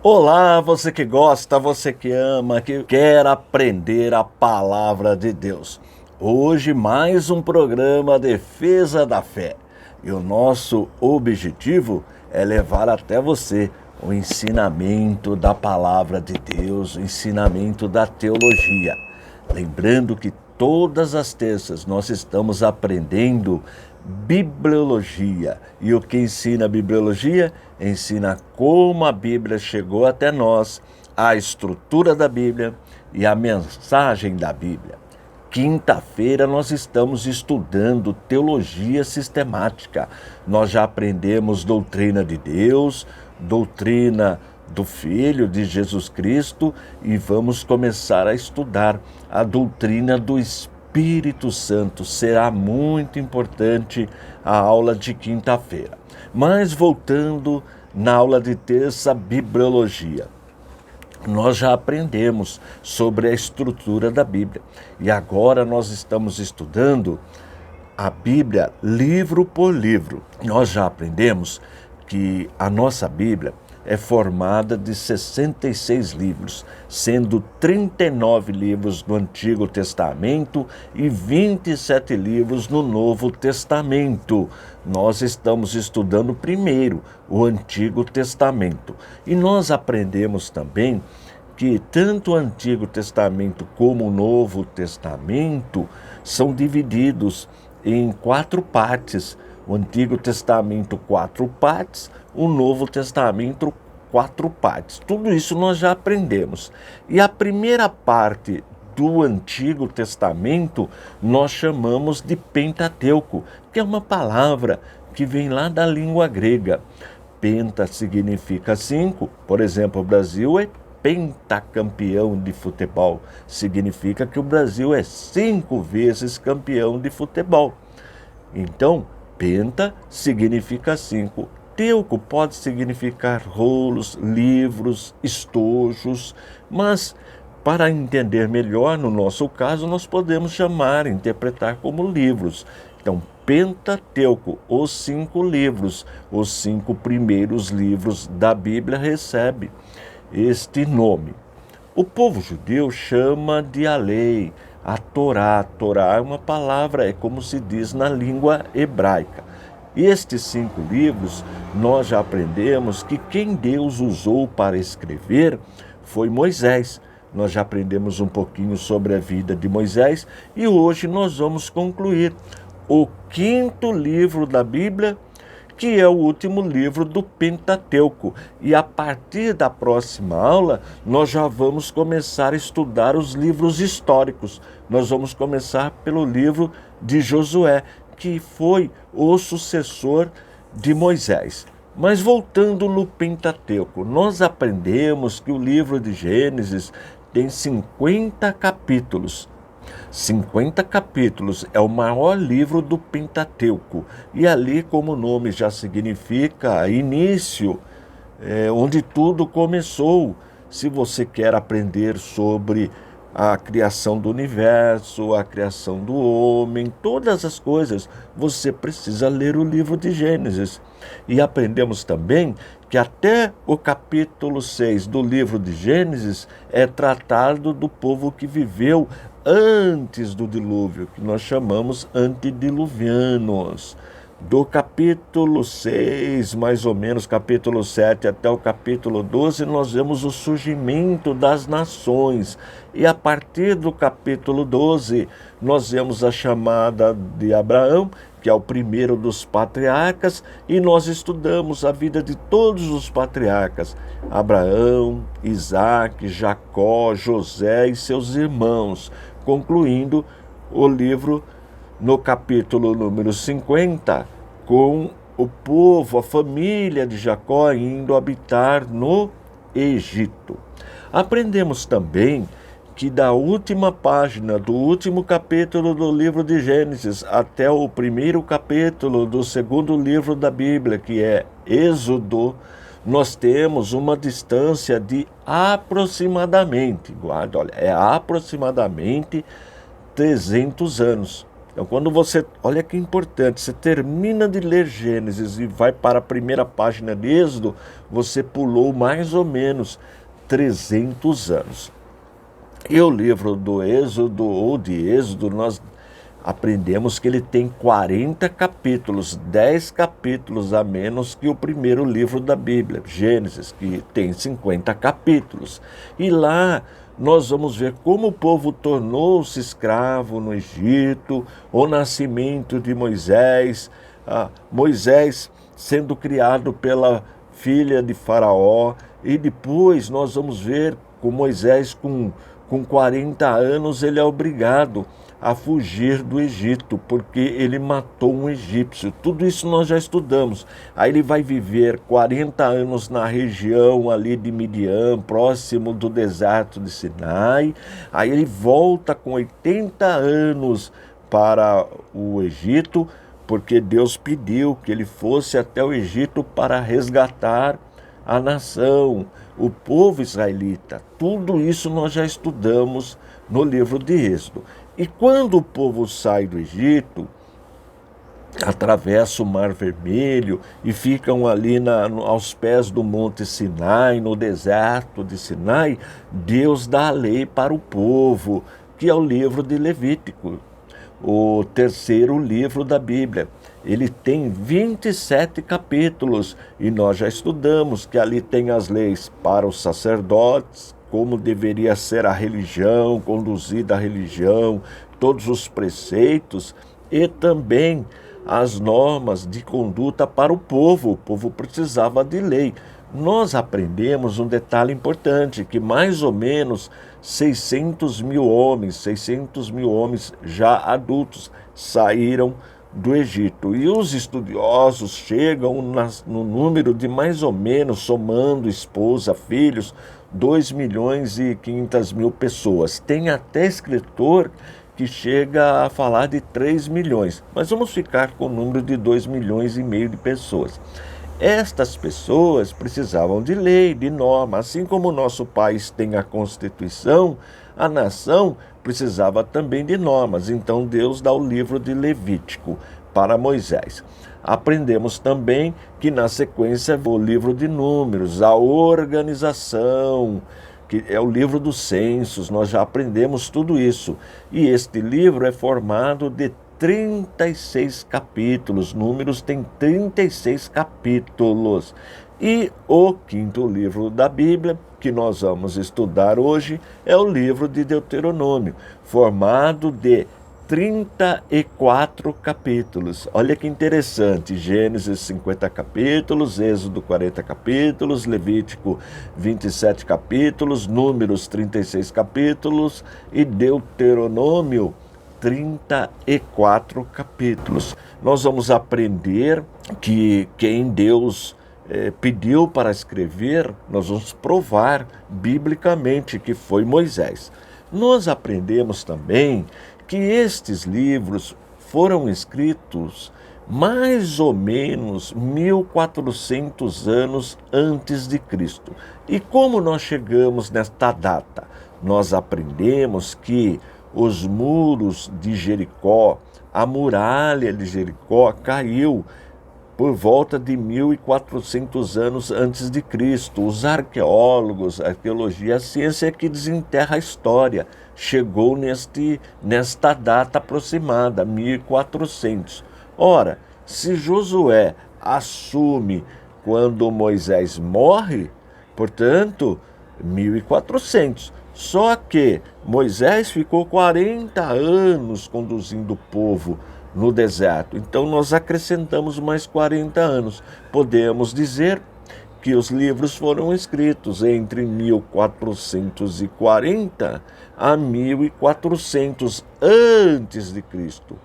Olá, você que gosta, você que ama, que quer aprender a palavra de Deus. Hoje mais um programa Defesa da Fé. E o nosso objetivo é levar até você o ensinamento da palavra de Deus, o ensinamento da teologia. Lembrando que todas as terças nós estamos aprendendo bibliologia. E o que ensina a bibliologia? Ensina como a Bíblia chegou até nós, a estrutura da Bíblia e a mensagem da Bíblia. Quinta-feira nós estamos estudando teologia sistemática. Nós já aprendemos doutrina de Deus, doutrina do Filho de Jesus Cristo e vamos começar a estudar a doutrina do Espírito Santo. Será muito importante a aula de quinta-feira. Mas voltando na aula de terça, bibliologia. Nós já aprendemos sobre a estrutura da Bíblia e agora nós estamos estudando a Bíblia livro por livro. Nós já aprendemos que a nossa Bíblia é formada de 66 livros, sendo 39 livros no Antigo Testamento e 27 livros no Novo Testamento. Nós estamos estudando primeiro o Antigo Testamento e nós aprendemos também que tanto o Antigo Testamento como o Novo Testamento são divididos em 4 partes. O Antigo Testamento, 4 partes, o Novo Testamento, 4 partes. Tudo isso nós já aprendemos. E a primeira parte do Antigo Testamento nós chamamos de Pentateuco, que é uma palavra que vem lá da língua grega. Penta significa 5, por exemplo, o Brasil é pentacampeão de futebol. Significa que o Brasil é 5 vezes campeão de futebol. Então, penta significa 5. Teuco pode significar rolos, livros, estojos, mas para entender melhor, no nosso caso, nós podemos interpretar como livros. Então, Pentateuco, os 5 livros, os 5 primeiros livros da Bíblia recebe este nome. O povo judeu chama de a lei, a Torá. Torá é uma palavra, é como se diz na língua hebraica. Estes 5 livros, nós já aprendemos que quem Deus usou para escrever foi Moisés. Nós já aprendemos um pouquinho sobre a vida de Moisés e hoje nós vamos concluir o 5º livro da Bíblia, que é o último livro do Pentateuco. E a partir da próxima aula, nós já vamos começar a estudar os livros históricos. Nós vamos começar pelo livro de Josué, que foi o sucessor de Moisés. Mas voltando no Pentateuco, nós aprendemos que o livro de Gênesis tem 50 capítulos. 50 capítulos, é o maior livro do Pentateuco. E ali, como o nome já significa, início, onde tudo começou. Se você quer aprender sobre a criação do universo, a criação do homem, todas as coisas, você precisa ler o livro de Gênesis. E aprendemos também que até o capítulo 6 do livro de Gênesis é tratado do povo que viveu antes do dilúvio, que nós chamamos antediluvianos. Do capítulo 6, mais ou menos, capítulo 7 até o capítulo 12, nós vemos o surgimento das nações. E a partir do capítulo 12, nós vemos a chamada de Abraão, que é o primeiro dos patriarcas, e nós estudamos a vida de todos os patriarcas. Abraão, Isaque, Jacó, José e seus irmãos, concluindo o livro no capítulo número 50, com o povo, a família de Jacó indo habitar no Egito. Aprendemos também que da última página, do último capítulo do livro de Gênesis até o primeiro capítulo do 2º livro da Bíblia, que é Êxodo, nós temos uma distância de aproximadamente, guarda, olha, é aproximadamente 300 anos. Então, quando você, olha que importante, você termina de ler Gênesis e vai para a primeira página de Êxodo, você pulou mais ou menos 300 anos. E o livro do Êxodo, ou de Êxodo, nós aprendemos que ele tem 40 capítulos, 10 capítulos a menos que o primeiro livro da Bíblia, Gênesis, que tem 50 capítulos. E lá nós vamos ver como o povo tornou-se escravo no Egito, o nascimento de Moisés, Moisés sendo criado pela filha de Faraó, e depois nós vamos ver com Moisés com 40 anos ele é obrigado a fugir do Egito, porque ele matou um egípcio. Tudo isso nós já estudamos. Aí ele vai viver 40 anos na região ali de Midian, próximo do deserto de Sinai. Aí ele volta com 80 anos para o Egito, porque Deus pediu que ele fosse até o Egito para resgatar a nação, o povo israelita. Tudo isso nós já estudamos no livro de Êxodo. E quando o povo sai do Egito, atravessa o Mar Vermelho e ficam ali aos pés do Monte Sinai, no deserto de Sinai, Deus dá a lei para o povo, que é o livro de Levítico, o terceiro livro da Bíblia. Ele tem 27 capítulos e nós já estudamos que ali tem as leis para os sacerdotes, como deveria ser a religião, conduzida a religião, todos os preceitos e também as normas de conduta para o povo. O povo precisava de lei. Nós aprendemos um detalhe importante, que mais ou menos 600 mil homens já adultos saíram do Egito. E os estudiosos chegam no número de mais ou menos, somando esposa, filhos, 2.500.000 pessoas. Tem até escritor que chega a falar de 3 milhões, mas vamos ficar com o número de 2,5 milhões de pessoas. Estas pessoas precisavam de lei, de norma. Assim como o nosso país tem a Constituição, a nação precisava também de normas. Então Deus dá o livro de Levítico para Moisés. Aprendemos também que na sequência o livro de Números, a organização, que é o livro dos censos. Nós já aprendemos tudo isso. E este livro é formado de 36 capítulos. Números tem 36 capítulos. E o quinto livro da Bíblia, que nós vamos estudar hoje, é o livro de Deuteronômio, formado de 34 capítulos. Olha que interessante, Gênesis 50 capítulos, Êxodo 40 capítulos, Levítico 27 capítulos, Números 36 capítulos e Deuteronômio 34 capítulos. Nós vamos aprender que quem Deus pediu para escrever, nós vamos provar biblicamente que foi Moisés. Nós aprendemos também que estes livros foram escritos mais ou menos 1.400 anos antes de Cristo. E como nós chegamos nesta data? Nós aprendemos que os muros de Jericó, a muralha de Jericó caiu por volta de 1.400 anos antes de Cristo. Os arqueólogos, a arqueologia, a ciência é que desenterra a história. Chegou nesta data aproximada, 1.400. Ora, se Josué assume quando Moisés morre, portanto, 1.400. Só que Moisés ficou 40 anos conduzindo o povo no deserto. Então nós acrescentamos mais 40 anos. Podemos dizer que os livros foram escritos entre 1440 a 1400 antes de Cristo.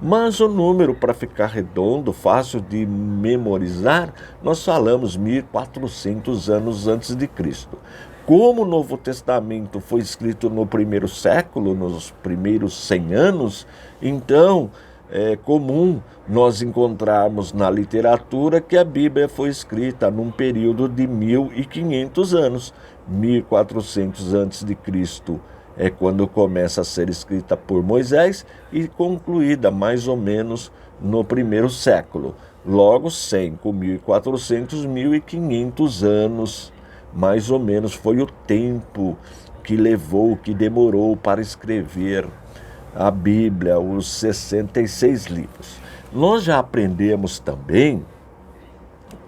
Mas o número, para ficar redondo, fácil de memorizar, nós falamos 1.400 anos antes de Cristo. Como o Novo Testamento foi escrito no primeiro século, nos primeiros 100 anos, então é comum nós encontrarmos na literatura que a Bíblia foi escrita num período de 1.500 anos. 1.400 antes de Cristo é quando começa a ser escrita por Moisés e concluída mais ou menos no primeiro século. Logo, 100, com 1.400, 1.500 anos, mais ou menos, foi o tempo que levou, que demorou para escrever a Bíblia, os 66 livros. Nós já aprendemos também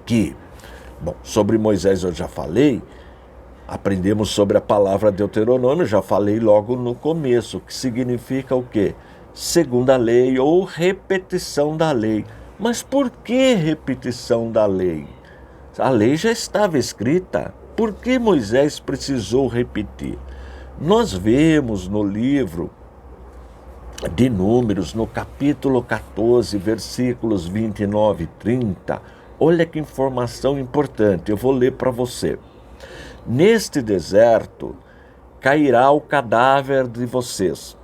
que, bom, sobre Moisés eu já falei, aprendemos sobre a palavra Deuteronômio, já falei logo no começo, que significa o quê? Segunda lei ou repetição da lei. Mas por que repetição da lei? A lei já estava escrita. Por que Moisés precisou repetir? Nós vemos no livro de Números, no capítulo 14, versículos 29 e 30, olha que informação importante, eu vou ler para você. Neste deserto cairá o cadáver de vocês,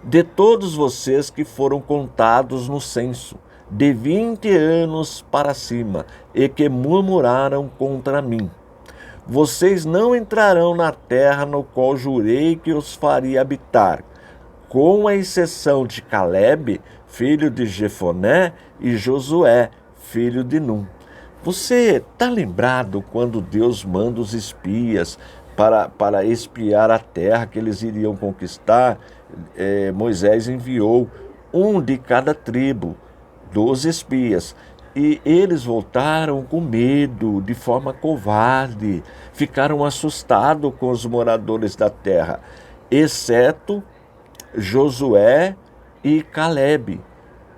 de todos vocês que foram contados no censo, de 20 anos para cima, e que murmuraram contra mim. Vocês não entrarão na terra no qual jurei que os faria habitar, com a exceção de Caleb, filho de Jefoné, e Josué, filho de Num. Você está lembrado quando Deus manda os espias para espiar a terra que eles iriam conquistar? Moisés enviou um de cada tribo, 12 espias. E eles voltaram com medo, de forma covarde, ficaram assustados com os moradores da terra, exceto Josué e Caleb.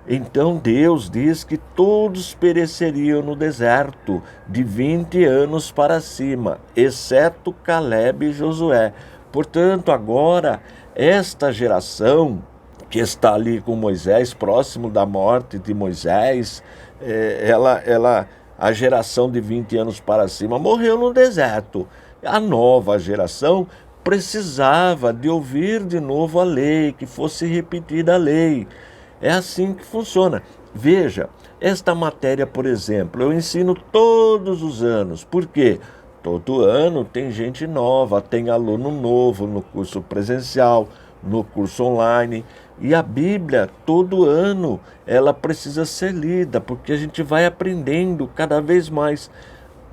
Então Deus diz que todos pereceriam no deserto, de 20 anos para cima, exceto Caleb e Josué. Portanto, agora, esta geração que está ali com Moisés, próximo da morte de Moisés, a geração de 20 anos para cima morreu no deserto. A nova geração precisava de ouvir de novo a lei, que fosse repetida a lei. É assim que funciona. Veja, esta matéria, por exemplo, eu ensino todos os anos. Por quê? Todo ano tem gente nova, tem aluno novo no curso presencial, no curso online. E a Bíblia, todo ano, ela precisa ser lida, porque a gente vai aprendendo cada vez mais.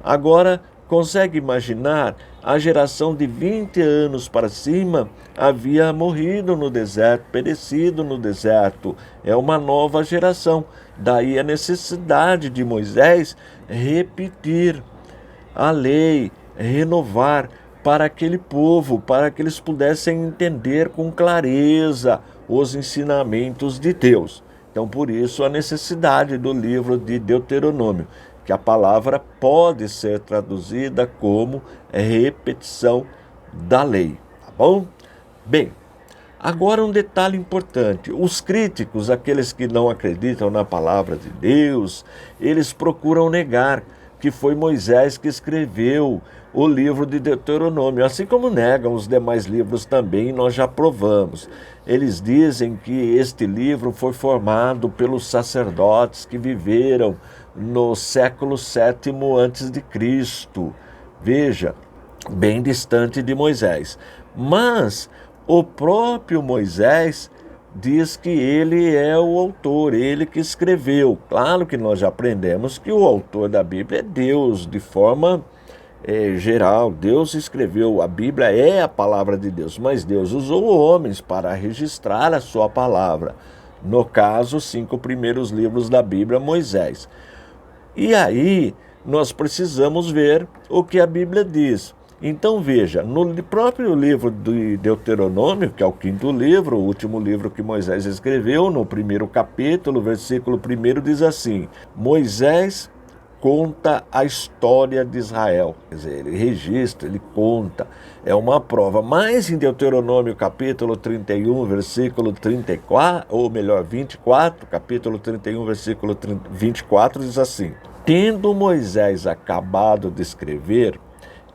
Agora, consegue imaginar? A geração de 20 anos para cima havia morrido no deserto, perecido no deserto. É uma nova geração. Daí a necessidade de Moisés repetir a lei, renovar para aquele povo, para que eles pudessem entender com clareza os ensinamentos de Deus. Então, por isso, a necessidade do livro de Deuteronômio, que a palavra pode ser traduzida como repetição da lei, tá bom? Bem, agora um detalhe importante. Os críticos, aqueles que não acreditam na palavra de Deus, eles procuram negar que foi Moisés que escreveu o livro de Deuteronômio, assim como negam os demais livros também, nós já provamos. Eles dizem que este livro foi formado pelos sacerdotes que viveram no século VII a.C., veja, bem distante de Moisés. Mas o próprio Moisés diz que ele é o autor, ele que escreveu. Claro que nós já aprendemos que o autor da Bíblia é Deus, de forma geral. Deus escreveu, a Bíblia é a palavra de Deus, mas Deus usou homens para registrar a sua palavra. No caso, os 5 primeiros livros da Bíblia, Moisés. E aí, nós precisamos ver o que a Bíblia diz. Então veja, no próprio livro de Deuteronômio, que é o 5º livro, o último livro que Moisés escreveu, no 1º capítulo, versículo 1 diz assim: Moisés conta a história de Israel. Quer dizer, ele registra, ele conta, é uma prova. Mas em Deuteronômio capítulo 31, versículo 34, ou melhor, 24, capítulo 31, versículo 24, diz assim: Tendo Moisés acabado de escrever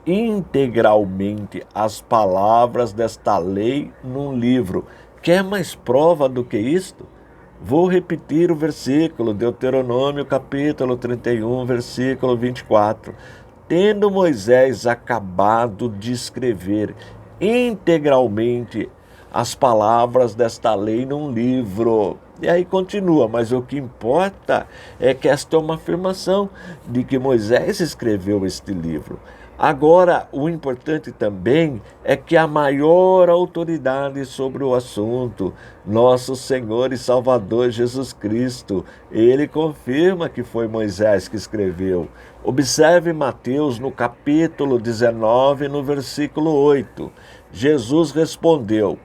integralmente as palavras desta lei num livro. Quer mais prova do que isto? Vou repetir o versículo, Deuteronômio capítulo 31, versículo 24. Tendo Moisés acabado de escrever integralmente as palavras desta lei num livro. E aí continua, mas o que importa é que esta é uma afirmação de que Moisés escreveu este livro. Agora, o importante também é que a maior autoridade sobre o assunto, nosso Senhor e Salvador Jesus Cristo, ele confirma que foi Moisés que escreveu. Observe Mateus no capítulo 19, no versículo 8. Jesus respondeu: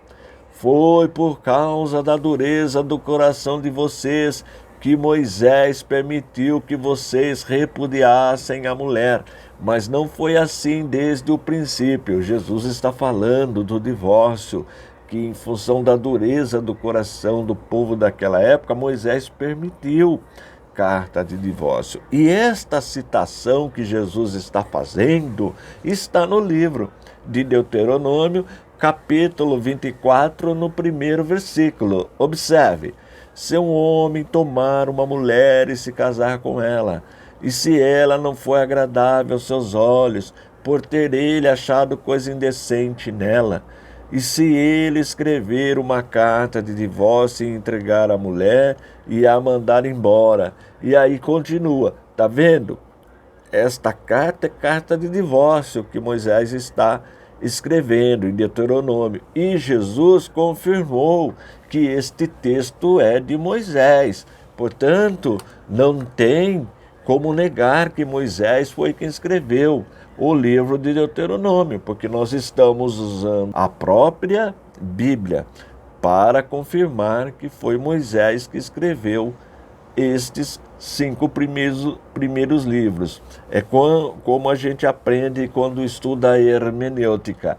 foi por causa da dureza do coração de vocês que Moisés permitiu que vocês repudiassem a mulher. Mas não foi assim desde o princípio. Jesus está falando do divórcio, que em função da dureza do coração do povo daquela época, Moisés permitiu carta de divórcio. E esta citação que Jesus está fazendo está no livro de Deuteronômio, capítulo 24, no primeiro versículo. Observe: se um homem tomar uma mulher e se casar com ela, e se ela não for agradável aos seus olhos, por ter ele achado coisa indecente nela, e se ele escrever uma carta de divórcio e entregar a mulher e a mandar embora, e aí continua, tá vendo? Esta carta é carta de divórcio que Moisés está escrevendo em Deuteronômio. E Jesus confirmou que este texto é de Moisés. Portanto, não tem como negar que Moisés foi quem escreveu o livro de Deuteronômio, porque nós estamos usando a própria Bíblia para confirmar que foi Moisés que escreveu estes 5 primeiros livros. É como a gente aprende quando estuda a hermenêutica.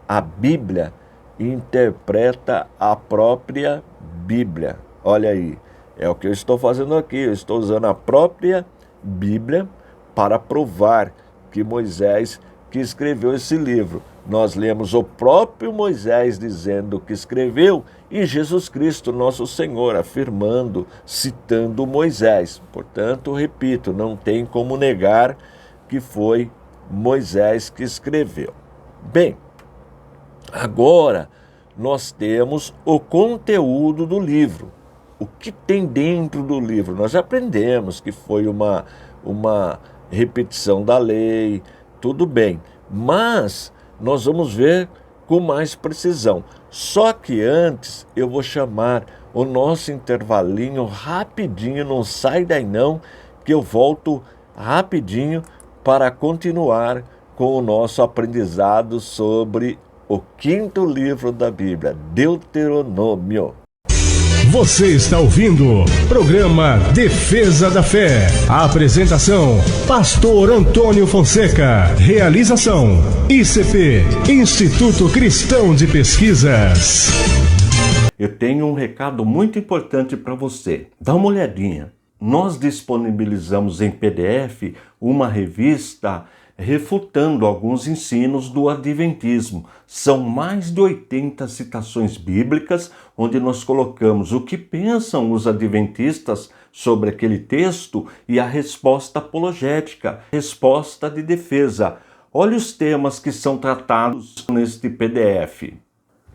A Bíblia interpreta a própria Bíblia. Olha aí, é o que eu estou fazendo aqui. Eu estou usando a própria Bíblia para provar que Moisés que escreveu esse livro. Nós lemos o próprio Moisés dizendo que escreveu e Jesus Cristo, nosso Senhor, afirmando, citando Moisés. Portanto, repito, não tem como negar que foi Moisés que escreveu. Bem, agora nós temos o conteúdo do livro. O que tem dentro do livro? Nós já aprendemos que foi uma repetição da lei, tudo bem, mas nós vamos ver com mais precisão. Só que antes eu vou chamar o nosso intervalinho rapidinho, não sai daí não, que eu volto rapidinho para continuar com o nosso aprendizado sobre o 5º livro da Bíblia, Deuteronômio. Você está ouvindo programa Defesa da Fé. A apresentação, Pastor Antônio Fonseca. Realização, ICP, Instituto Cristão de Pesquisas. Eu tenho um recado muito importante para você. Dá uma olhadinha. Nós disponibilizamos em PDF uma revista refutando alguns ensinos do Adventismo. São mais de 80 citações bíblicas, onde nós colocamos o que pensam os adventistas sobre aquele texto e a resposta apologética, resposta de defesa. Olha os temas que são tratados neste PDF.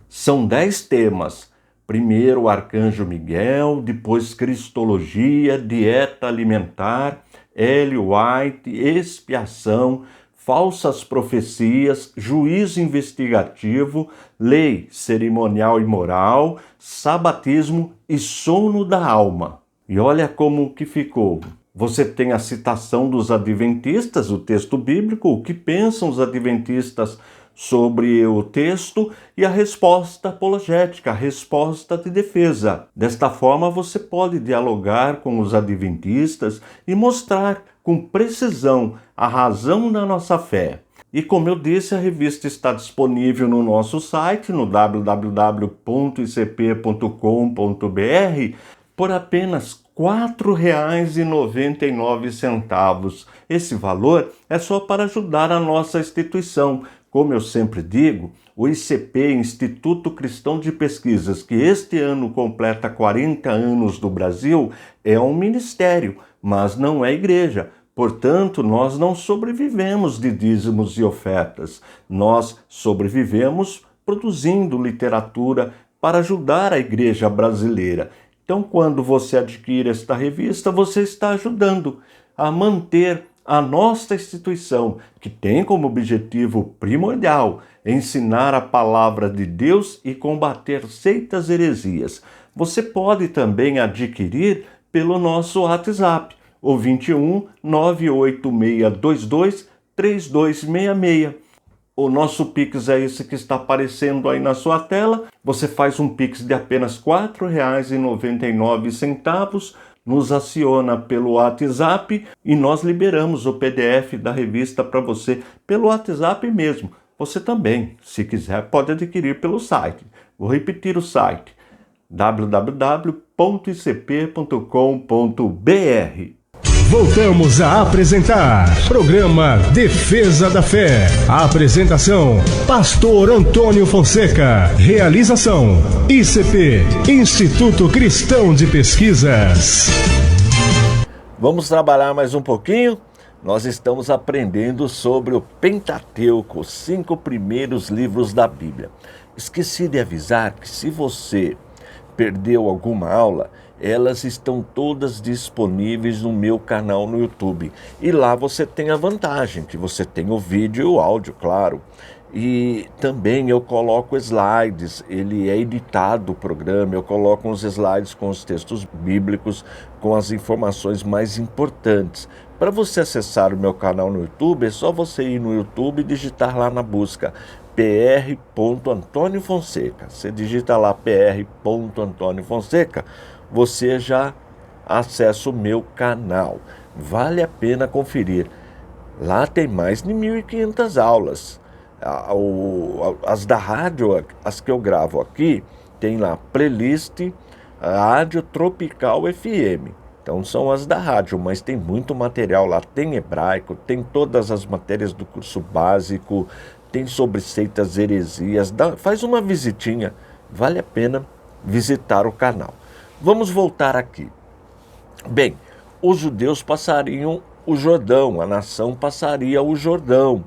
São 10 temas. Primeiro, o Arcanjo Miguel, depois Cristologia, dieta alimentar, Ellen White, expiação, falsas profecias, juízo investigativo, lei cerimonial e moral, sabatismo e sono da alma. E olha como que ficou. Você tem a citação dos adventistas, o texto bíblico, o que pensam os adventistas sobre o texto e a resposta apologética, a resposta de defesa. Desta forma, você pode dialogar com os adventistas e mostrar com precisão a razão da nossa fé. E como eu disse, a revista está disponível no nosso site, no www.icp.com.br, por apenas R$ 4,99. Esse valor é só para ajudar a nossa instituição. Como eu sempre digo, o ICP, Instituto Cristão de Pesquisas, que este ano completa 40 anos do Brasil, é um ministério, mas não é igreja. Portanto, nós não sobrevivemos de dízimos e ofertas. Nós sobrevivemos produzindo literatura para ajudar a igreja brasileira. Então, quando você adquire esta revista, você está ajudando a manter a nossa instituição, que tem como objetivo primordial ensinar a palavra de Deus e combater seitas e heresias. Você pode também adquirir pelo nosso WhatsApp, o 21 98622 3266. O nosso Pix é esse que está aparecendo aí na sua tela. Você faz um Pix de apenas R$ 4,99, nos aciona pelo WhatsApp e nós liberamos o PDF da revista para você pelo WhatsApp mesmo. Você também, se quiser, pode adquirir pelo site. Vou repetir o site: www.icp.com.br. Voltamos a apresentar programa Defesa da Fé. A apresentação: Pastor Antônio Fonseca. Realização: ICP, Instituto Cristão de Pesquisas. Vamos trabalhar mais um pouquinho? Nós estamos aprendendo sobre o Pentateuco, os 5 primeiros livros da Bíblia. Esqueci de avisar que se você perdeu alguma aula, elas estão todas disponíveis no meu canal no YouTube. E lá você tem a vantagem, que você tem o vídeo e o áudio, claro. E também eu coloco slides, ele é editado o programa, eu coloco uns slides com os textos bíblicos, com as informações mais importantes. Para você acessar o meu canal no YouTube, é só você ir no YouTube e digitar lá na busca pr.Antônio Fonseca. Você digita lá pr.Antônio Fonseca, você já acessa o meu canal. Vale a pena conferir. Lá tem mais de 1.500 aulas. As da rádio, as que eu gravo aqui, tem lá playlist Rádio Tropical FM. Então são as da rádio, mas tem muito material lá. Tem hebraico, tem todas as matérias do curso básico, tem sobre seitas, heresias. Faz uma visitinha, vale a pena visitar o canal. Vamos voltar aqui. Bem, os judeus passariam o Jordão, a nação passaria o Jordão,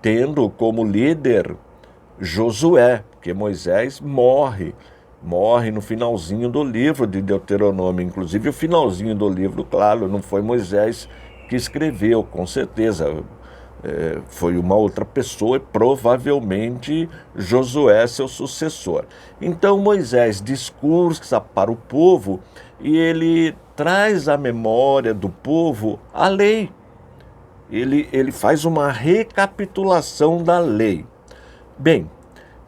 tendo como líder Josué, porque Moisés morre no finalzinho do livro de Deuteronômio. Inclusive o finalzinho do livro, claro, não foi Moisés que escreveu, com certeza. Foi uma outra pessoa e provavelmente Josué, seu sucessor. Então Moisés discursa para o povo e ele traz à memória do povo a lei. Ele faz uma recapitulação da lei. Bem,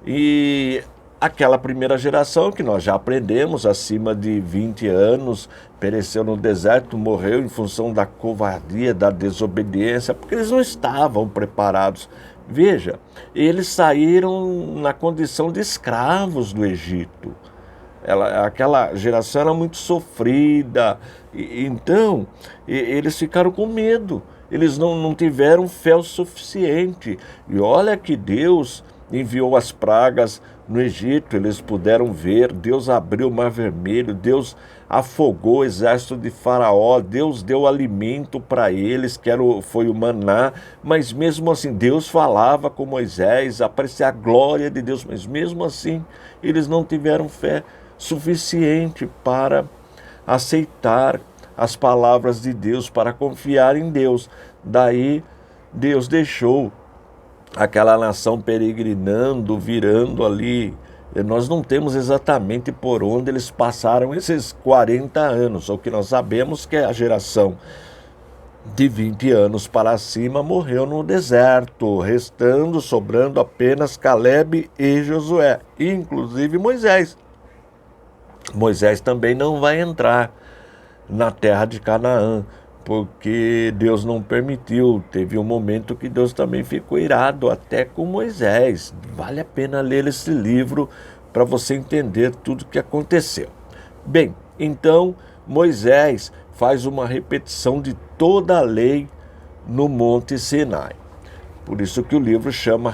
e aquela primeira geração que nós já aprendemos, acima de 20 anos, pereceu no deserto, morreu em função da covardia, da desobediência, porque eles não estavam preparados. Veja, eles saíram na condição de escravos do Egito. Aquela geração era muito sofrida, então eles ficaram com medo. Eles não tiveram fé o suficiente. E olha que Deus enviou as pragas no Egito, eles puderam ver, Deus abriu o Mar Vermelho, Deus afogou o exército de Faraó, Deus deu alimento para eles, foi o maná, mas mesmo assim Deus falava com Moisés, aparecia a glória de Deus, mas mesmo assim eles não tiveram fé suficiente para aceitar as palavras de Deus, para confiar em Deus. Daí Deus deixou aquela nação peregrinando, virando ali. Nós não temos exatamente por onde eles passaram esses 40 anos. O que nós sabemos que a geração de 20 anos para cima morreu no deserto, sobrando apenas Caleb e Josué, inclusive Moisés. Moisés também não vai entrar na terra de Canaã, porque Deus não permitiu. Teve um momento que Deus também ficou irado até com Moisés. Vale a pena ler esse livro para você entender tudo o que aconteceu. Bem, então Moisés faz uma repetição de toda a lei no Monte Sinai. Por isso que o livro chama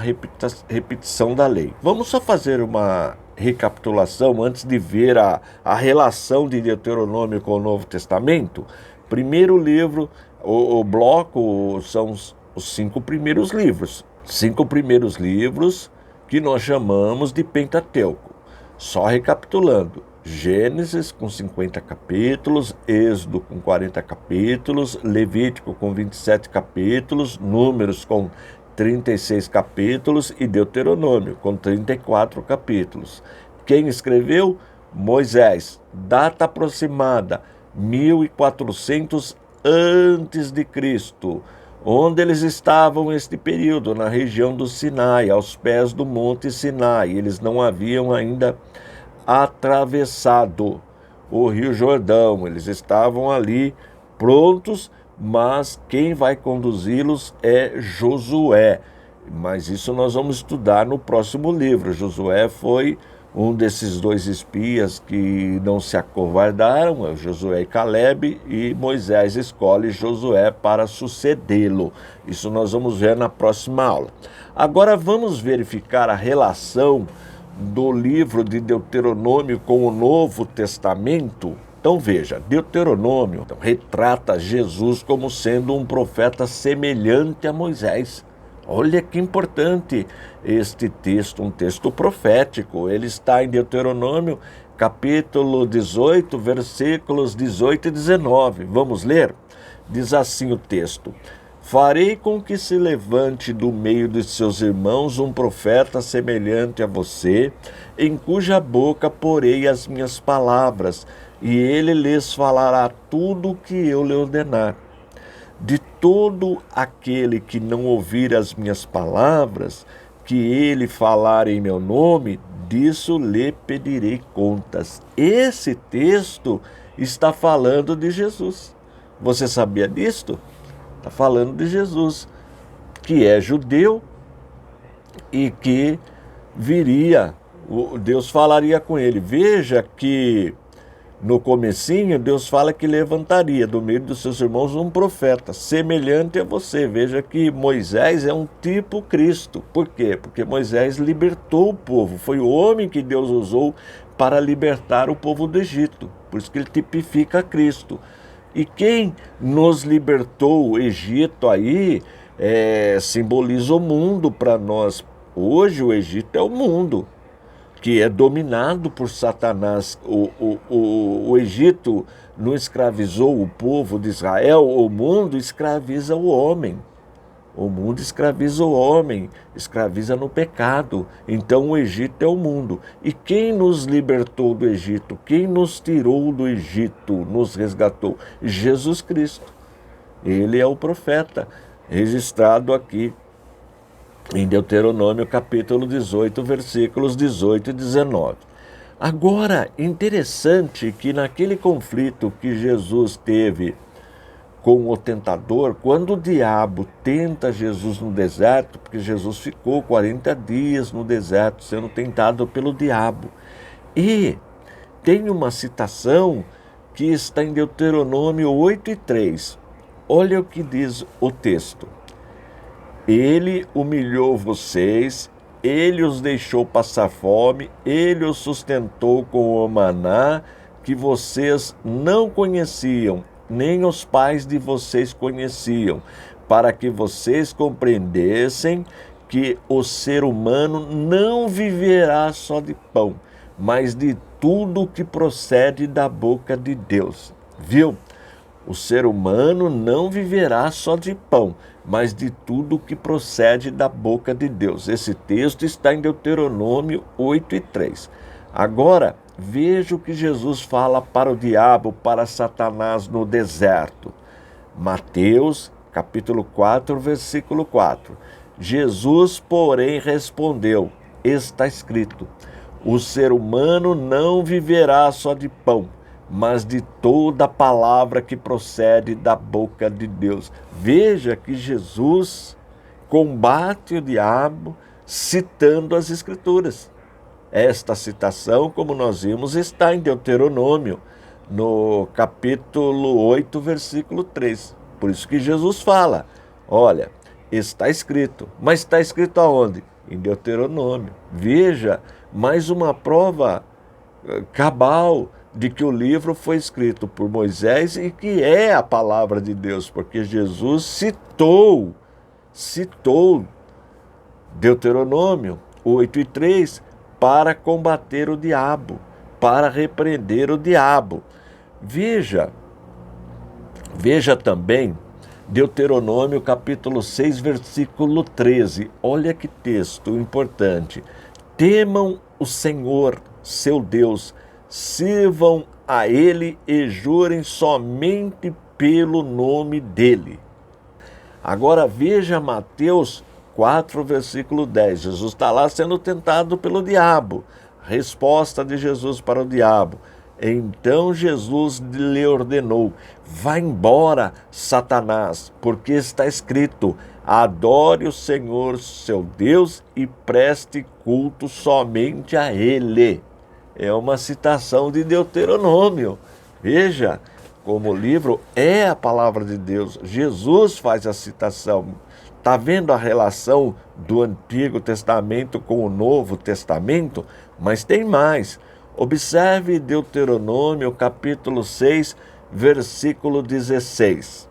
Repetição da Lei. Vamos só fazer uma recapitulação antes de ver a relação de Deuteronômio com o Novo Testamento. Primeiro livro, o bloco são os 5 primeiros livros. 5 primeiros livros que nós chamamos de Pentateuco. Só recapitulando: Gênesis com 50 capítulos, Êxodo com 40 capítulos, Levítico com 27 capítulos, Números com 36 capítulos e Deuteronômio com 34 capítulos. Quem escreveu? Moisés. Data aproximada: 1400 antes de Cristo. Onde eles estavam neste período? Na região do Sinai, aos pés do Monte Sinai. Eles não haviam ainda atravessado o Rio Jordão. Eles estavam ali prontos, mas quem vai conduzi-los é Josué. Mas isso nós vamos estudar no próximo livro. Josué foi um desses dois espias que não se acovardaram, Josué e Caleb, e Moisés escolhe Josué para sucedê-lo. Isso nós vamos ver na próxima aula. Agora vamos verificar a relação do livro de Deuteronômio com o Novo Testamento. Então veja, Deuteronômio retrata Jesus como sendo um profeta semelhante a Moisés. Olha que importante este texto, um texto profético. Ele está em Deuteronômio, capítulo 18, versículos 18 e 19. Vamos ler? Diz assim o texto: farei com que se levante do meio de seus irmãos um profeta semelhante a você, em cuja boca porei as minhas palavras, e ele lhes falará tudo o que eu lhe ordenar. De todo aquele que não ouvir as minhas palavras, que ele falar em meu nome, disso lhe pedirei contas. Esse texto está falando de Jesus. Você sabia disto? Está falando de Jesus, que é judeu e que viria, Deus falaria com ele. Veja que no comecinho, Deus fala que levantaria do meio dos seus irmãos um profeta semelhante a você. Veja que Moisés é um tipo Cristo. Por quê? Porque Moisés libertou o povo. Foi o homem que Deus usou para libertar o povo do Egito. Por isso que ele tipifica Cristo. E quem nos libertou o Egito aí simboliza o mundo para nós. Hoje o Egito é o mundo, que é dominado por Satanás. O Egito não escravizou o povo de Israel, o mundo escraviza o homem. O mundo escraviza o homem, escraviza no pecado. Então o Egito é o mundo. E quem nos libertou do Egito? Quem nos tirou do Egito, nos resgatou? Jesus Cristo. Ele é o profeta, registrado aqui em Deuteronômio capítulo 18, versículos 18 e 19. Agora, interessante que naquele conflito que Jesus teve com o tentador, quando o diabo tenta Jesus no deserto, porque Jesus ficou 40 dias no deserto sendo tentado pelo diabo. E tem uma citação que está em Deuteronômio 8:3. Olha o que diz o texto: ele humilhou vocês, ele os deixou passar fome, ele os sustentou com o maná que vocês não conheciam, nem os pais de vocês conheciam, para que vocês compreendessem que o ser humano não viverá só de pão, mas de tudo que procede da boca de Deus. Viu? O ser humano não viverá só de pão, mas de tudo que procede da boca de Deus. Esse texto está em Deuteronômio 8:3. Agora, veja o que Jesus fala para o diabo, para Satanás no deserto. Mateus, capítulo 4, versículo 4. Jesus, porém, respondeu: está escrito, o ser humano não viverá só de pão, mas de toda palavra que procede da boca de Deus. Veja que Jesus combate o diabo citando as Escrituras. Esta citação, como nós vimos, está em Deuteronômio, no capítulo 8, versículo 3. Por isso que Jesus fala, olha, está escrito. Mas está escrito aonde? Em Deuteronômio. Veja, mais uma prova cabal de que o livro foi escrito por Moisés e que é a palavra de Deus, porque Jesus citou Deuteronômio. 8:3, para combater o diabo, para repreender o diabo. Veja também Deuteronômio capítulo 6, versículo 13. Olha que texto importante. Temam o Senhor, seu Deus, sirvam a Ele e jurem somente pelo nome dEle. Agora veja Mateus 4, versículo 10. Jesus está lá sendo tentado pelo diabo. Resposta de Jesus para o diabo. Então Jesus lhe ordenou: vá embora, Satanás, porque está escrito: adore o Senhor, seu Deus, e preste culto somente a Ele. É uma citação de Deuteronômio. Veja como o livro é a palavra de Deus. Jesus faz a citação. Está vendo a relação do Antigo Testamento com o Novo Testamento? Mas tem mais. Observe Deuteronômio capítulo 6, versículo 16.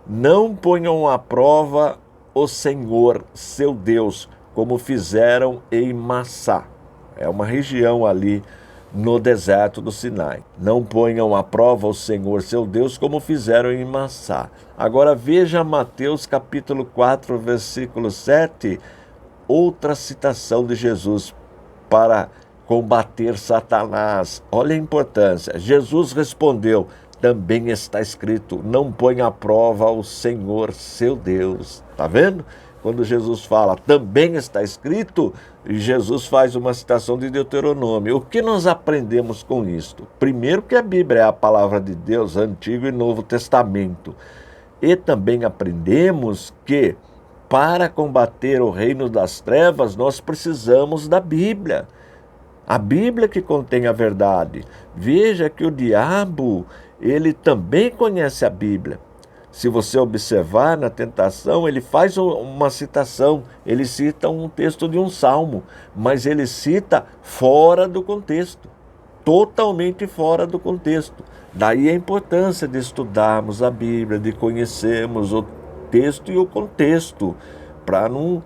Não ponham à prova o Senhor, seu Deus, como fizeram em Massá. É uma região ali no deserto do Sinai. Não ponham à prova o Senhor, seu Deus, como fizeram em Massá. Agora veja Mateus capítulo 4, versículo 7, outra citação de Jesus para combater Satanás. Olha a importância. Jesus respondeu: também está escrito, não põe à prova o Senhor, seu Deus. Está vendo? Quando Jesus fala, também está escrito, Jesus faz uma citação de Deuteronômio. O que nós aprendemos com isto? Primeiro que a Bíblia é a palavra de Deus, Antigo e Novo Testamento. E também aprendemos que para combater o reino das trevas, nós precisamos da Bíblia. A Bíblia que contém a verdade. Veja que o diabo, ele também conhece a Bíblia. Se você observar na tentação, ele faz uma citação, ele cita um texto de um salmo, mas ele cita fora do contexto, totalmente fora do contexto. Daí a importância de estudarmos a Bíblia, de conhecermos o texto e o contexto, para não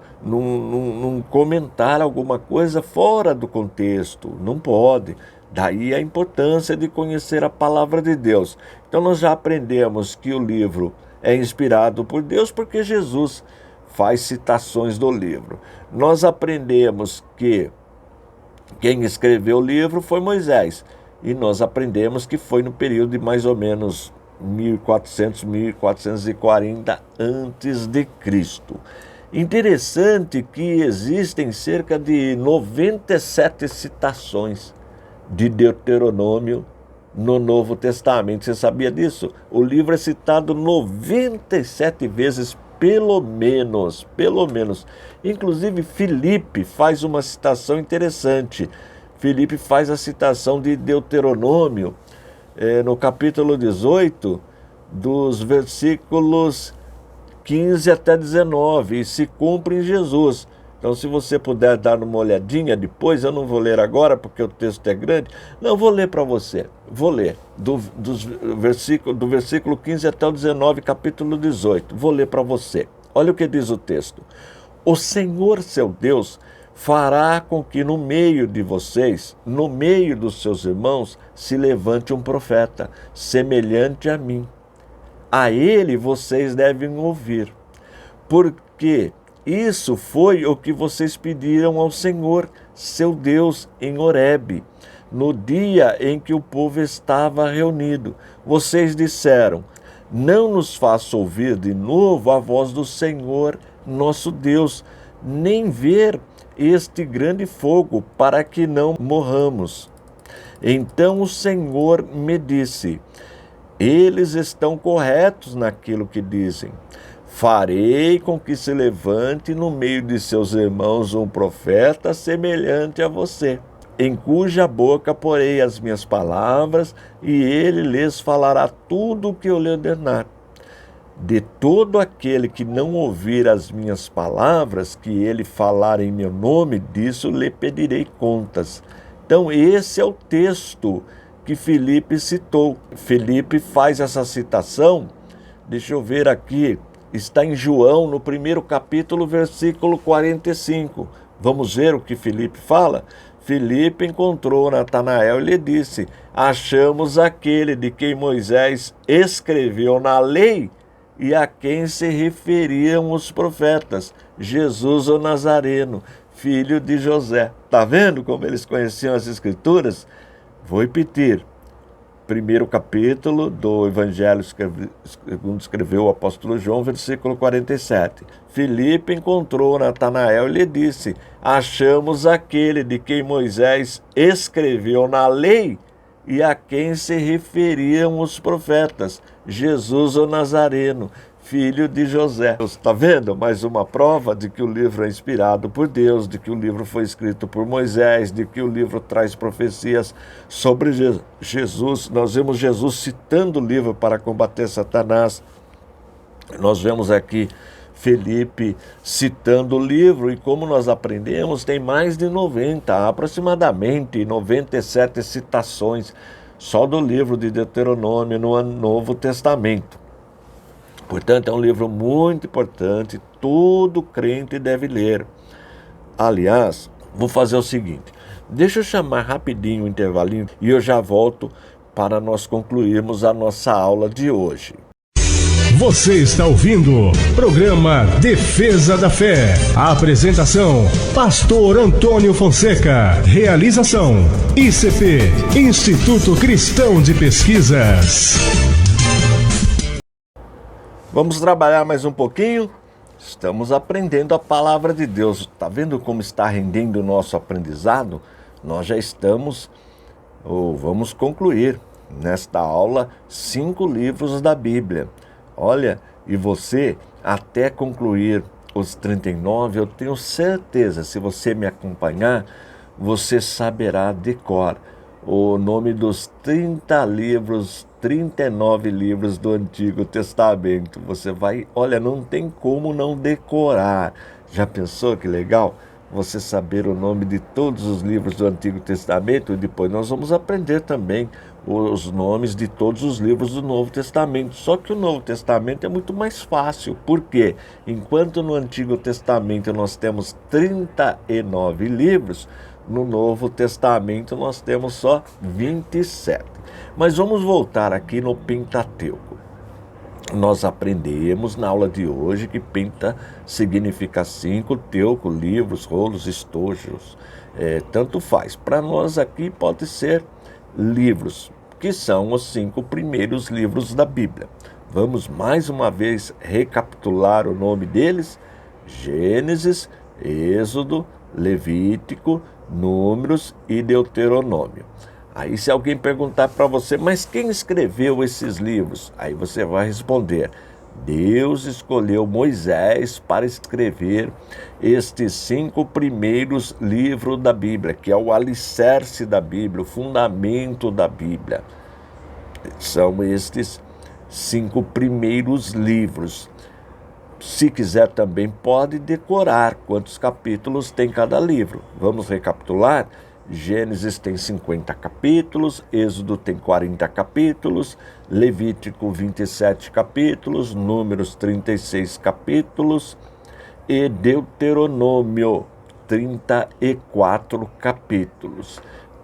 comentar alguma coisa fora do contexto. Não pode. Daí a importância de conhecer a palavra de Deus. Então nós já aprendemos que o livro é inspirado por Deus porque Jesus faz citações do livro. Nós aprendemos que quem escreveu o livro foi Moisés. E nós aprendemos que foi no período de mais ou menos 1400, 1440 a.C. Interessante que existem cerca de 97 citações de Deuteronômio no Novo Testamento. Você sabia disso? O livro é citado 97 vezes, pelo menos. Inclusive, Filipe faz uma citação interessante. Filipe faz a citação de Deuteronômio no capítulo 18, dos versículos 15 até 19, e se cumpre em Jesus. Então, se você puder dar uma olhadinha depois, eu não vou ler agora porque o texto é grande. Não, vou ler para você. Vou ler do versículo 15 até o 19, capítulo 18. Vou ler para você. Olha o que diz o texto. O Senhor, seu Deus, fará com que no meio de vocês, no meio dos seus irmãos, se levante um profeta, semelhante a mim. A ele vocês devem ouvir, porque isso foi o que vocês pediram ao Senhor, seu Deus, em Horebe, no dia em que o povo estava reunido. Vocês disseram: não nos faça ouvir de novo a voz do Senhor, nosso Deus, nem ver este grande fogo, para que não morramos. Então o Senhor me disse: eles estão corretos naquilo que dizem. Farei com que se levante no meio de seus irmãos um profeta semelhante a você, em cuja boca porei as minhas palavras, e ele lhes falará tudo o que eu lhe ordenar. De todo aquele que não ouvir as minhas palavras, que ele falar em meu nome, disso lhe pedirei contas. Então esse é o texto que Filipe citou. Filipe faz essa citação, deixa eu ver aqui, está em João, no primeiro capítulo, versículo 45. Vamos ver o que Filipe fala? Filipe encontrou Natanael e lhe disse: achamos aquele de quem Moisés escreveu na lei e a quem se referiam os profetas, Jesus o Nazareno, filho de José. Está vendo como eles conheciam as Escrituras? Vou repetir. Primeiro capítulo do Evangelho segundo escreveu o apóstolo João, versículo 47. Filipe encontrou Natanael e lhe disse: achamos aquele de quem Moisés escreveu na lei e a quem se referiam os profetas, Jesus o Nazareno, filho de José. Está vendo? Mais uma prova de que o livro é inspirado por Deus, de que o livro foi escrito por Moisés, de que o livro traz profecias sobre Jesus. Nós vemos Jesus citando o livro para combater Satanás. Nós vemos aqui Filipe citando o livro, e como nós aprendemos, tem mais de 90, aproximadamente 97 citações só do livro de Deuteronômio no Novo Testamento. Portanto, é um livro muito importante, todo crente deve ler. Aliás, vou fazer o seguinte, deixa eu chamar rapidinho o intervalinho e eu já volto para nós concluirmos a nossa aula de hoje. Você está ouvindo programa Defesa da Fé. A apresentação, Pastor Antônio Fonseca. Realização, ICP, Instituto Cristão de Pesquisas. Vamos trabalhar mais um pouquinho? Estamos aprendendo a palavra de Deus. Está vendo como está rendendo o nosso aprendizado? Nós já estamos, vamos concluir nesta aula 5 livros da Bíblia. Olha, e você, até concluir os 39, eu tenho certeza, se você me acompanhar, você saberá de cor o nome dos 39 livros do Antigo Testamento. Você vai, olha, não tem como não decorar. Já pensou que legal? Você saber o nome de todos os livros do Antigo Testamento, e depois nós vamos aprender também os nomes de todos os livros do Novo Testamento. Só que o Novo Testamento é muito mais fácil. Por quê? Enquanto no Antigo Testamento nós temos 39 livros, no Novo Testamento nós temos só 27. Mas vamos voltar aqui no Pentateuco. Nós aprendemos na aula de hoje que penta significa 5, teuco, livros, rolos, estojos, tanto faz. Para nós aqui pode ser livros, que são os 5 primeiros livros da Bíblia. Vamos mais uma vez recapitular o nome deles: Gênesis, Êxodo, Levítico, Números e Deuteronômio. Aí se alguém perguntar para você, mas quem escreveu esses livros? Aí você vai responder: Deus escolheu Moisés para escrever estes 5 primeiros livros da Bíblia, que é o alicerce da Bíblia, o fundamento da Bíblia. São estes 5 primeiros livros. Se quiser também pode decorar quantos capítulos tem cada livro. Vamos recapitular? Gênesis tem 50 capítulos, Êxodo tem 40 capítulos, Levítico 27 capítulos, Números 36 capítulos e Deuteronômio 34 capítulos.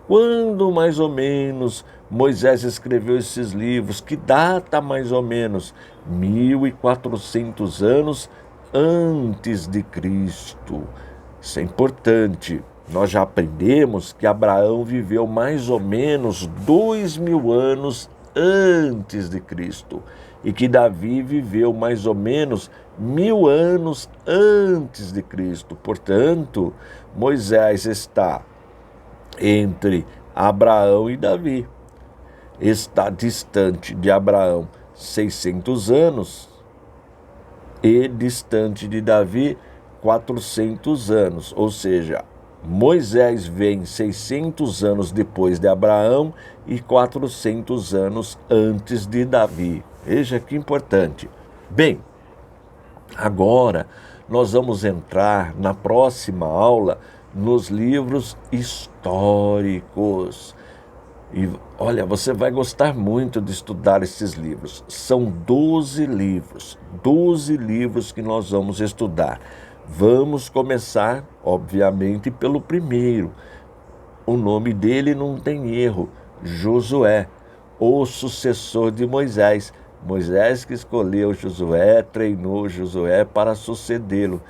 Quando mais ou menos Moisés escreveu esses livros? Que data mais ou menos? 1400 anos antes de Cristo. Isso é importante. Nós já aprendemos que Abraão viveu mais ou menos 2000 anos antes de Cristo e que Davi viveu mais ou menos 1000 anos antes de Cristo. Portanto, Moisés está entre Abraão e Davi. Está distante de Abraão 600 anos e distante de Davi 400 anos, ou seja, Moisés vem 600 anos depois de Abraão e 400 anos antes de Davi. Veja que importante. Bem, agora nós vamos entrar na próxima aula nos livros históricos. E olha, você vai gostar muito de estudar esses livros. São 12 livros que nós vamos estudar. Vamos começar, obviamente, pelo primeiro. O nome dele não tem erro, Josué, o sucessor de Moisés. Moisés que escolheu Josué, treinou Josué para sucedê-lo.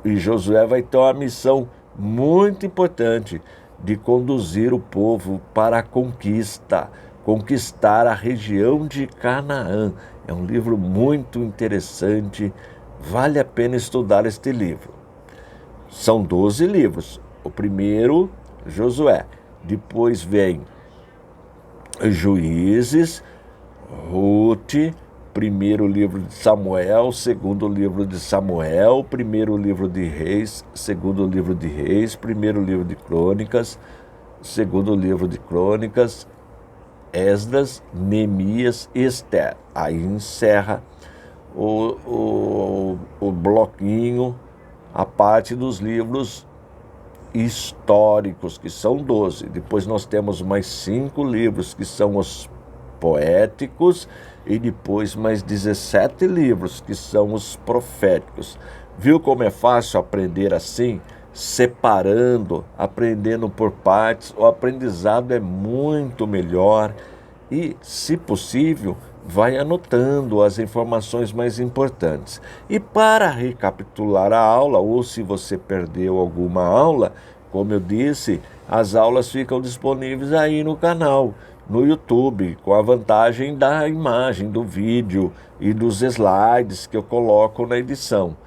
E Josué vai ter uma missão muito importante de conduzir o povo para a conquistar a região de Canaã. É um livro muito interessante, vale a pena estudar este livro. São 12 livros. O primeiro, Josué. Depois vem Juízes, Rute, primeiro livro de Samuel, segundo livro de Samuel, primeiro livro de Reis, segundo livro de Reis, primeiro livro de Crônicas, segundo livro de Crônicas, Esdras, Neemias e Esther. Aí encerra o bloquinho, a parte dos livros históricos, que são 12. Depois nós temos mais 5 livros, que são os poéticos, e depois mais 17 livros, que são os proféticos. Viu como é fácil aprender assim? Separando, aprendendo por partes, o aprendizado é muito melhor e, se possível, vai anotando as informações mais importantes. E para recapitular a aula, ou se você perdeu alguma aula, como eu disse, as aulas ficam disponíveis aí no canal, no YouTube, com a vantagem da imagem, do vídeo e dos slides que eu coloco na edição.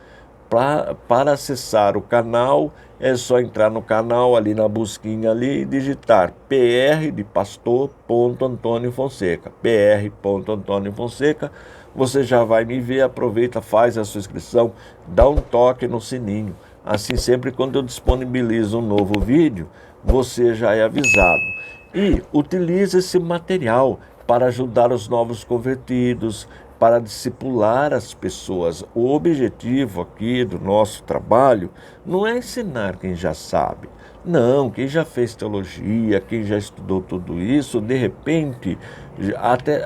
Para acessar o canal, é só entrar no canal, ali na busquinha ali, e digitar PR de pastor.Antônio Fonseca, pr.Antônio Fonseca, você já vai me ver, aproveita, faz a sua inscrição, dá um toque no sininho. Assim, sempre quando eu disponibilizo um novo vídeo, você já é avisado. E utilize esse material para ajudar os novos convertidos, para discipular as pessoas. O objetivo aqui do nosso trabalho não é ensinar quem já sabe. Não, quem já fez teologia, quem já estudou tudo isso, de repente,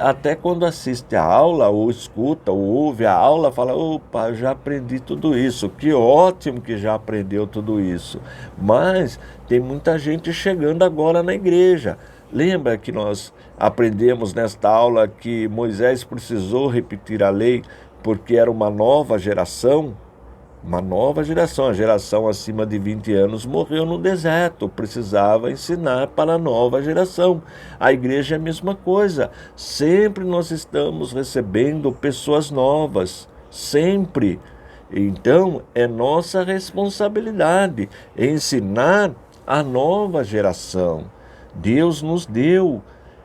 até quando assiste a aula, ou escuta, ou ouve a aula, fala, opa, já aprendi tudo isso, que ótimo que já aprendeu tudo isso. Mas tem muita gente chegando agora na igreja. Lembra que nós aprendemos nesta aula que Moisés precisou repetir a lei porque era uma nova geração? A geração acima de 20 anos morreu no deserto, precisava ensinar para a nova geração. A igreja é a mesma coisa, sempre nós estamos recebendo pessoas novas, sempre. Então, é nossa responsabilidade ensinar a nova geração. Deus nos deu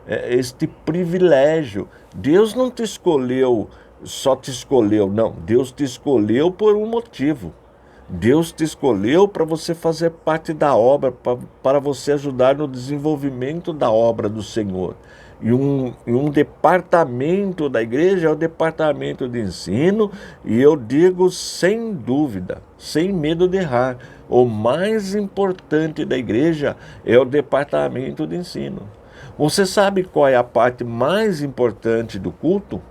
este privilégio. Deus não te escolheu, só te escolheu, não. Deus te escolheu por um motivo. Deus te escolheu para você fazer parte da obra, para você ajudar no desenvolvimento da obra do Senhor. E um departamento da igreja é o departamento de ensino, e eu digo sem dúvida, sem medo de errar, o mais importante da igreja é o departamento de ensino. Você sabe qual é a parte mais importante do culto?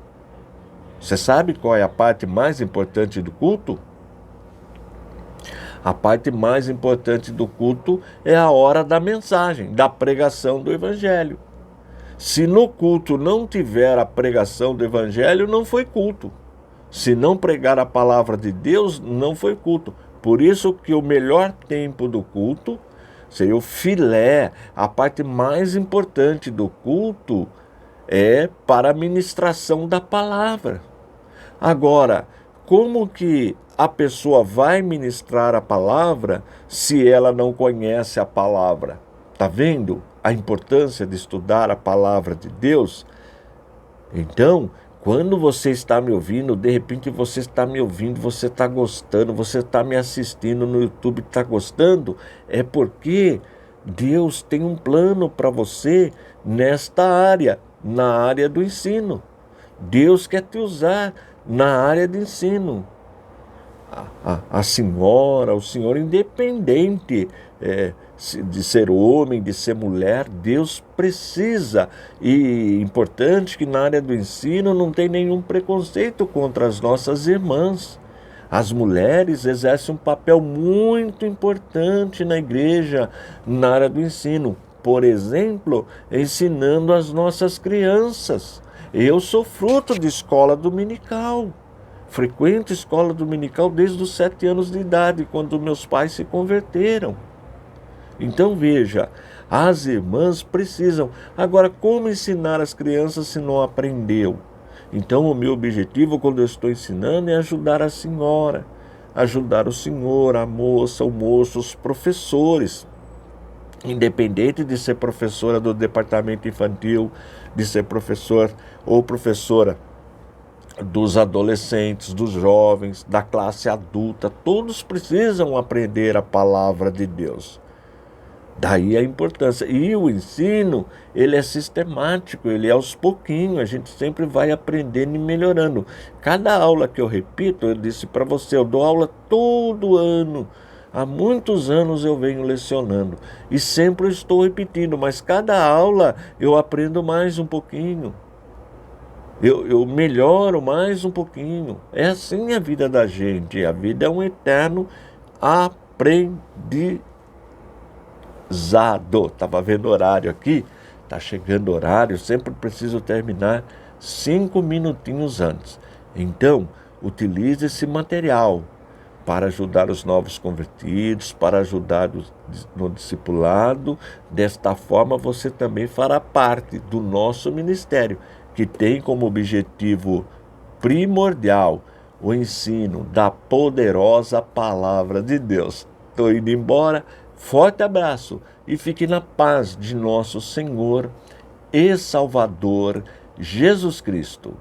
Você sabe qual é a parte mais importante do culto? A parte mais importante do culto é a hora da mensagem, da pregação do evangelho. Se no culto não tiver a pregação do evangelho, não foi culto. Se não pregar a palavra de Deus, não foi culto. Por isso que o melhor tempo do culto seria o filé, a parte mais importante do culto é para a ministração da palavra. Agora, como que a pessoa vai ministrar a palavra se ela não conhece a palavra? Está vendo a importância de estudar a palavra de Deus? Então, quando você está me ouvindo, de repente você está me ouvindo, você está gostando, você está me assistindo no YouTube, está gostando, é porque Deus tem um plano para você nesta área, na área do ensino. Deus quer te usar na área de ensino. A senhora, o senhor, independente de ser homem, de ser mulher, Deus precisa. E importante que na área do ensino não tem nenhum preconceito contra as nossas irmãs. As mulheres exercem um papel muito importante na igreja, na área do ensino. Por exemplo, ensinando as nossas crianças. Eu sou fruto de escola dominical. Frequento escola dominical desde os 7 anos de idade, quando meus pais se converteram. Então veja, as irmãs precisam. Agora, como ensinar as crianças se não aprendeu? Então o meu objetivo quando eu estou ensinando é ajudar a senhora, ajudar o senhor, a moça, o moço, os professores. Independente de ser professora do departamento infantil, de ser professor ou professora dos adolescentes, dos jovens, da classe adulta, todos precisam aprender a palavra de Deus. Daí a importância. E o ensino, ele é sistemático, ele é aos pouquinhos, a gente sempre vai aprendendo e melhorando. Cada aula que eu repito, eu disse para você, eu dou aula todo ano. Há muitos anos eu venho lecionando e sempre estou repetindo, mas cada aula eu aprendo mais um pouquinho. Eu melhoro mais um pouquinho. É assim a vida da gente. A vida é um eterno aprendizado. Estava vendo o horário aqui. Está chegando o horário. Sempre preciso terminar 5 minutinhos antes. Então, utilize esse material para ajudar os novos convertidos, para ajudar no discipulado. Desta forma, você também fará parte do nosso ministério, que tem como objetivo primordial o ensino da poderosa palavra de Deus. Estou indo embora, forte abraço e fique na paz de nosso Senhor e Salvador Jesus Cristo.